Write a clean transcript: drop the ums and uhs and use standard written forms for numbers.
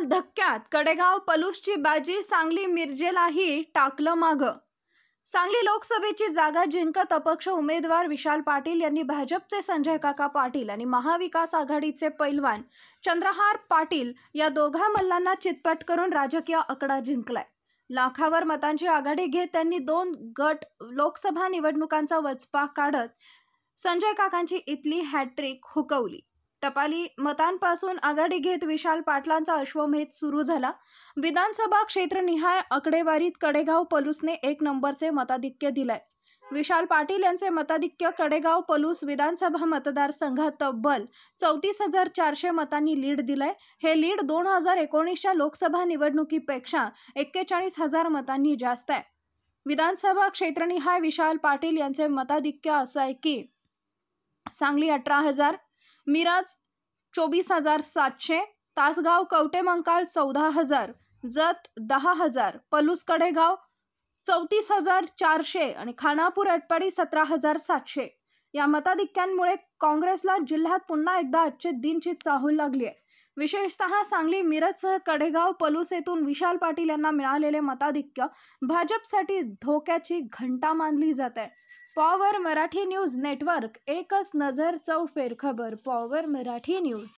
निकाल धक्क्यात कडेगाव पलूसची बाजी सांगली मिरजेलाही टाकलं मागं। सांगली लोकसभेची जागा जिंकत अपक्ष उमेदवार विशाल पाटील यांनी भाजपचे संजय काका पाटील आणि महाविकास आघाडीचे पैलवान चंद्रहार पाटील या दोघा मल्लांना चितपट करून राजकीय आकडा जिंकलाय। लाखावर मतांची आघाडी घेत त्यांनी 2 गट लोकसभा निवडणुकांचा वचपा काढत संजय काकांची इथली हॅट्रिक हुकवली। टपाली मतांपासून आघाडी घेत विशाल पाटलांचा अश्वमेध सुरू झाला। विधानसभा क्षेत्रनिहाय आकडेवारीत कडेगाव पलूसने 1 नंबरचे मताधिक्य दिलंय। विशाल पाटील यांचे मताधिक्य कडेगाव पलूस विधानसभा मतदारसंघात तब्बल 34,400 मतांनी लीड दिलंय। हे लीड 2019च्या लोकसभा निवडणुकीपेक्षा 41,000 मतांनी जास्त आहे। विधानसभा क्षेत्रनिहाय विशाल पाटील यांचे मताधिक्य असं आहे की सांगली 18,000, मिरज 24,700, तासगाव कवटेमंकाळ 14,000, जत 10,000, पलूस कडेगाव 34,400 आणि खानापूर अटपाडी 17,700 या मताधिक्यांमुळे काँग्रेसला जिल्ह्यात पुन्हा एकदा आजचे दिनची चाहूल लागली आहे। विशेषतः सांगली मिरजसह कडेगाव पलूस येथून विशाल पाटील यांना मिळालेले मताधिक्य भाजपसाठी धोक्याची घंटा मानली जात आहे। पॉवर मराठी न्यूज नेटवर्क, एकच नजर चौफेर खबर। Power Marathi news.